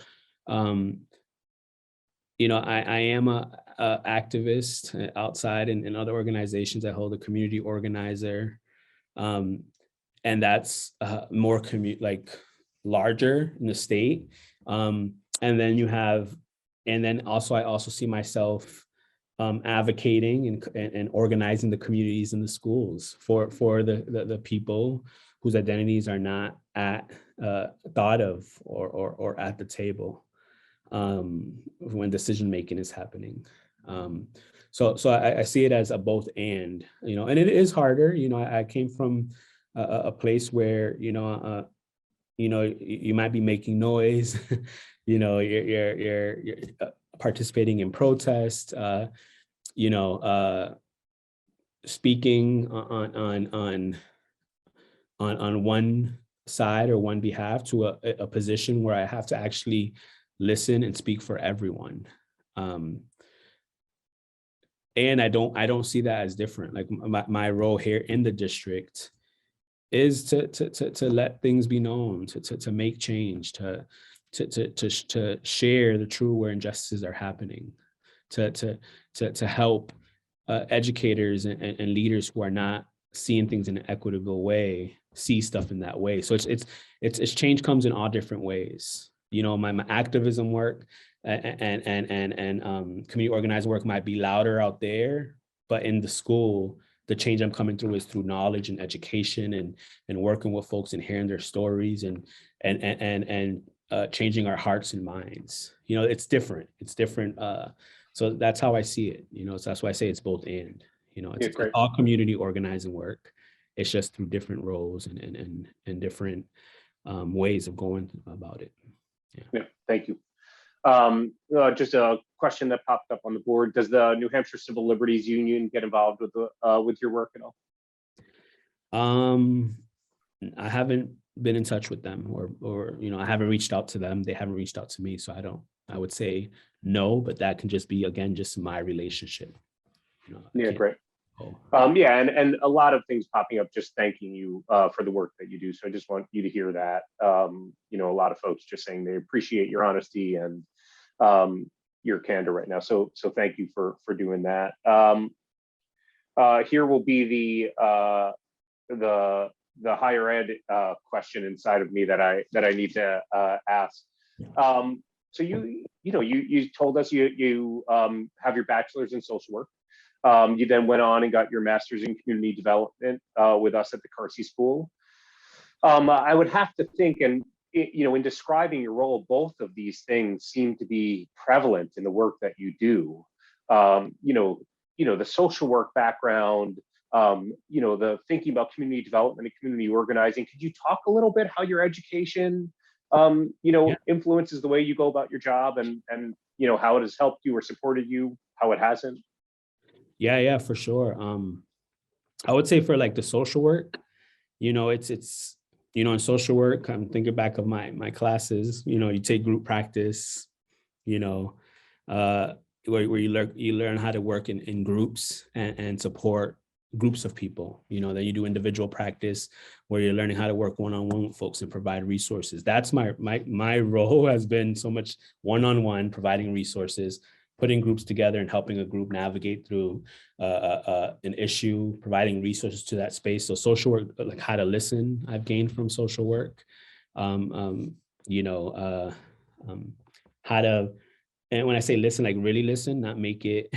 I am a activist outside in other organizations. I hold a community organizer, and that's more like larger in the state. And then I also see myself advocating and organizing the communities in the schools for the people whose identities are not thought of or at the table when decision making is happening. So I see it as a both and, and it is harder. I came from a place where, you might be making noise, you're participating in protest, speaking on one side or one behalf to a position where I have to actually listen and speak for everyone. And I don't see that as different. Like my role here in the district is to let things be known, to make change, to share the true where injustices are happening, to help educators and leaders who are not seeing things in an equitable way see stuff in that way. So it's change comes in all different ways. My activism work and community organizing work might be louder out there, but in the school, the change I'm coming through is through knowledge and education and working with folks and hearing their stories and changing our hearts and minds. It's different. It's different. So that's how I see it. So that's why I say it's both and. It's all community organizing work. It's just through different roles and different ways of going about it. Yeah, thank you. Just a question that popped up on the board. Does the New Hampshire Civil Liberties Union get involved with your work at all? I haven't been in touch with them or I haven't reached out to them. They haven't reached out to me. So I would say no, but that can just be, again, just my relationship. Yeah, great. Yeah, and a lot of things popping up just thanking you for the work that you do. So I just want you to hear that. A lot of folks just saying they appreciate your honesty and your candor right now. So thank you for doing that. Here will be the higher ed question inside of me that I need to ask. So you told us you have your bachelor's in social work. You then went on and got your master's in community development with us at the Carsey School. I would have to think, and in describing your role, both of these things seem to be prevalent in the work that you do. The social work background, the thinking about community development and community organizing. Could you talk a little bit how your education, influences the way you go about your job and how it has helped you or supported you, how it hasn't? Yeah, for sure. I would say for like the social work, it's in social work, I'm thinking back of my classes, you take group practice, where you learn how to work in groups and support groups of people. Then you do individual practice where you're learning how to work one-on-one with folks and provide resources. That's my role has been so much one-on-one, providing resources, putting groups together and helping a group navigate through an issue, providing resources to that space. So social work, like how to listen, I've gained from social work. How to, and when I say listen, like really listen, not make it,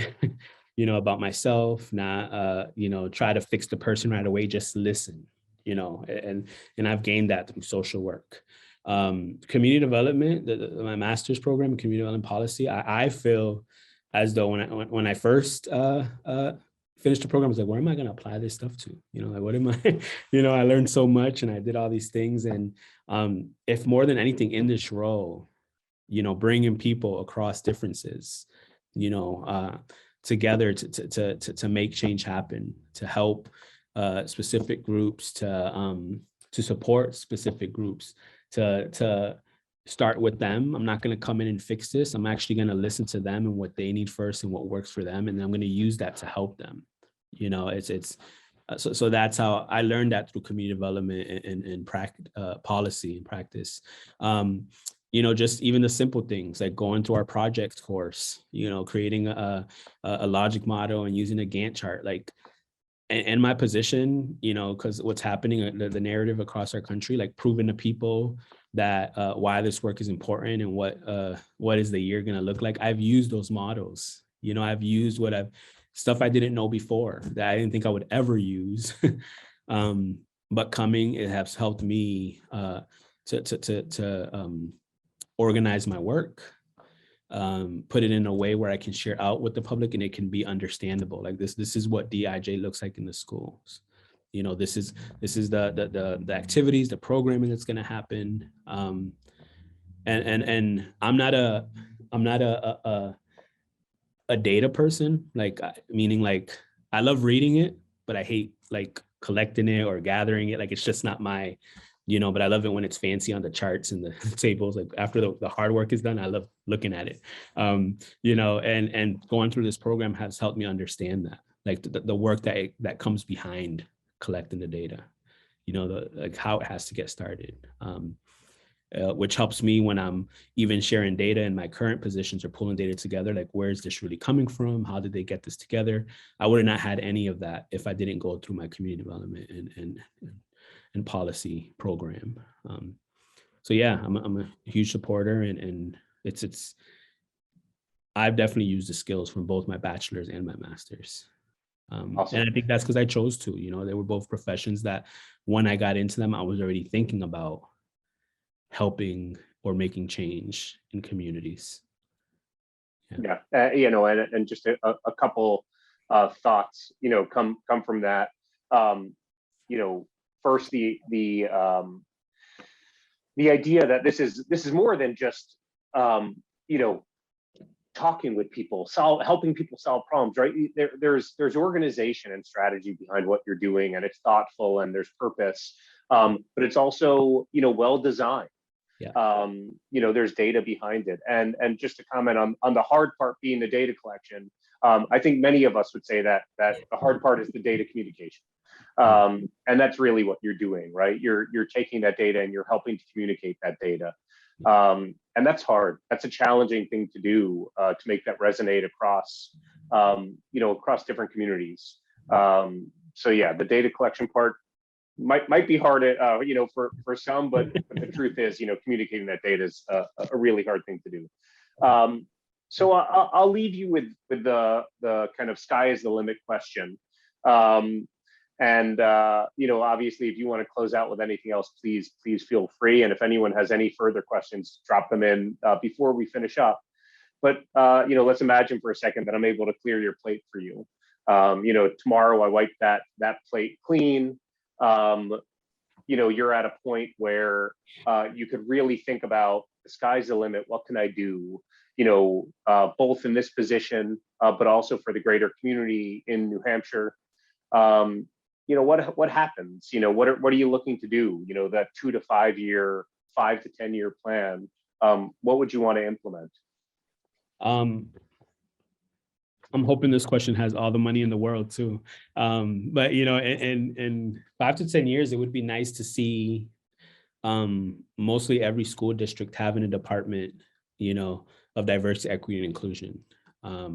about myself, not, try to fix the person right away, just listen, and I've gained that through social work. Community development, my master's program in community development policy, I feel as though when I first finished the program, I was like, where am I going to apply this stuff to? Like, what am I, I learned so much and I did all these things. And if more than anything in this role, bringing people across differences, together to make change happen, to help specific groups, to support specific groups, to start with them. I'm not going to come in and fix this. I'm actually going to listen to them and what they need first and what works for them. And I'm going to use that to help them. So that's how I learned that through community development and policy and practice. just even the simple things like going to our projects course, creating a logic model and using a Gantt chart, like, and my position, because what's happening, the narrative across our country, like proving to people that why this work is important and what is the year going to look like. I've used those models. I've used stuff I didn't know before that I didn't think I would ever use. But it has helped me to organize my work, put it in a way where I can share out with the public and it can be understandable. Like this is what DIJ looks like in the schools. This is the activities, the programming that's going to happen. And I'm not a data person, like, meaning like I love reading it, but I hate like collecting it or gathering it. Like it's just not my, but I love it when it's fancy on the charts and the tables. Like after the hard work is done, I love looking at it. And going through this program has helped me understand that, like the work that comes behind collecting the data, like how it has to get started. Which helps me when I'm even sharing data in my current positions or pulling data together, like where is this really coming from? How did they get this together? I would have not had any of that if I didn't go through my community development and policy program. So yeah, I'm a huge supporter, and it's I've definitely used the skills from both my bachelor's and my master's. Awesome. And I think that's because I chose to. They were both professions that when I got into them, I was already thinking about helping or making change in communities. Yeah, and just a couple of thoughts, come from that. First, the idea that this is more than just talking with people, helping people solve problems, right? There's organization and strategy behind what you're doing, and it's thoughtful and there's purpose, but it's also well designed. Yeah. There's data behind it, and just to comment on the hard part being the data collection. I think many of us would say that the hard part is the data communication, and that's really what you're doing, right? You're taking that data and you're helping to communicate that data, and that's hard. That's a challenging thing to do, to make that resonate across across different communities. So yeah, the data collection part might be hard, for some, but the truth is, communicating that data is a really hard thing to do. So I'll leave you with the kind of sky is the limit question. And obviously, if you want to close out with anything else, please feel free. And if anyone has any further questions, drop them in before we finish up. But let's imagine for a second that I'm able to clear your plate for you. Tomorrow I wipe that plate clean. You're at a point where you could really think about the sky's the limit. What can I do? Both in this position, but also for the greater community in New Hampshire. What happens? What are you looking to do? That 2 to 5 year, 5 to 10 year plan. What would you want to implement? I'm hoping this question has all the money in the world too. But in 5 to 10 years, it would be nice to see mostly every school district having a department, of diversity, equity, and inclusion. I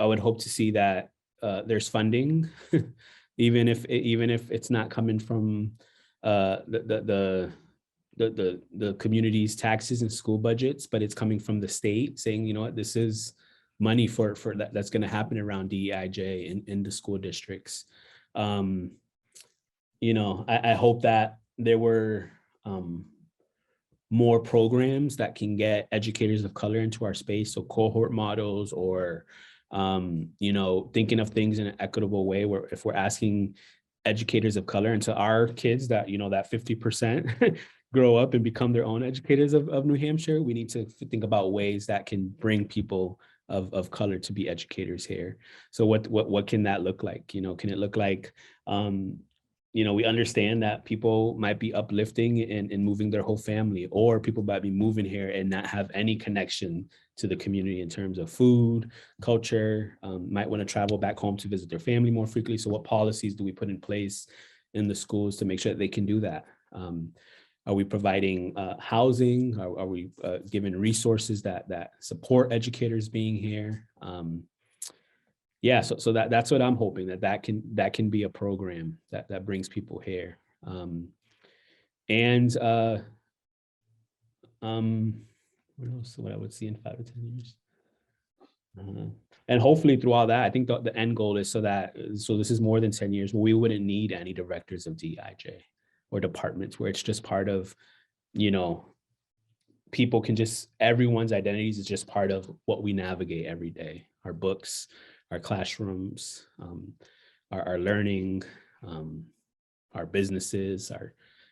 would hope to see that there's funding, even if it's not coming from the community's taxes and school budgets, but it's coming from the state saying, what, this is money for that's going to happen around DEIJ in the school districts. I hope that there were more programs that can get educators of color into our space. So cohort models, or, thinking of things in an equitable way, where if we're asking educators of color, and to our kids that, that 50% grow up and become their own educators of New Hampshire, we need to think about ways that can bring people of color to be educators here. So what can that look like? Can it look like, we understand that people might be uplifting and moving their whole family, or people might be moving here and not have any connection to the community in terms of food, culture, might want to travel back home to visit their family more frequently. So what policies do we put in place in the schools to make sure that they can do that? Are we providing housing? Are we giving resources that support educators being here? Yeah, so that's what I'm hoping, that can be a program that brings people here. And what else? What I would see in 5 to 10 years. And hopefully through all that, I think the end goal is so this is more than 10 years, we wouldn't need any directors of DIJ or departments, where it's just part of, people can everyone's identities is just part of what we navigate every day. Our books, our classrooms, our learning, our businesses,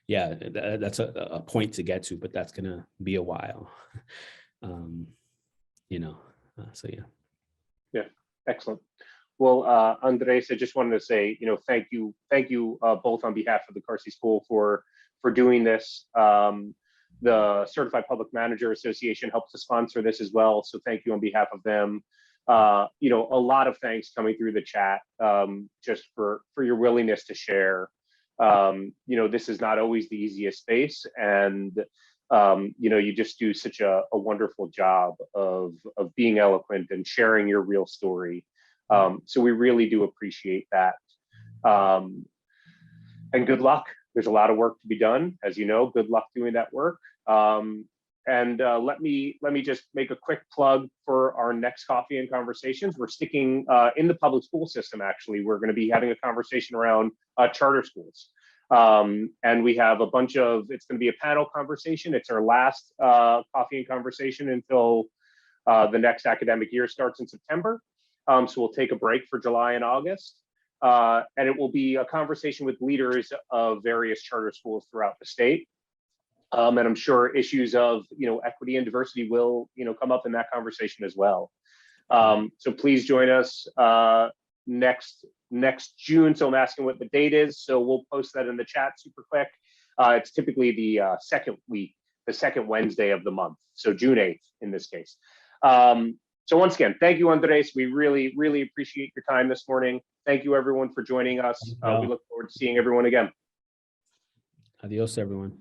that's a point to get to, but that's gonna be a while. So yeah. Yeah, excellent. Well, Andres, I just wanted to say, thank you both on behalf of the Carsey School for doing this. The Certified Public Manager Association helps to sponsor this as well, so thank you on behalf of them. A lot of thanks coming through the chat, just for your willingness to share. This is not always the easiest space, and you just do such a wonderful job of being eloquent and sharing your real story. So we really do appreciate that. And good luck. There's a lot of work to be done, as you know. Good luck doing that work. And let me just make a quick plug for our next Coffee and Conversations. We're sticking in the public school system. Actually, we're going to be having a conversation around charter schools. And we have it's going to be a panel conversation. It's our last Coffee and Conversation until the next academic year starts in September. So we'll take a break for July and August. And it will be a conversation with leaders of various charter schools throughout the state. And I'm sure issues of, equity and diversity will, come up in that conversation as well. So please join us next June. So I'm asking what the date is. So we'll post that in the chat super quick. It's typically the second Wednesday of the month. So June 8th in this case. So once again, thank you, Andres. We really, really appreciate your time this morning. Thank you, everyone, for joining us. We look forward to seeing everyone again. Adios, everyone.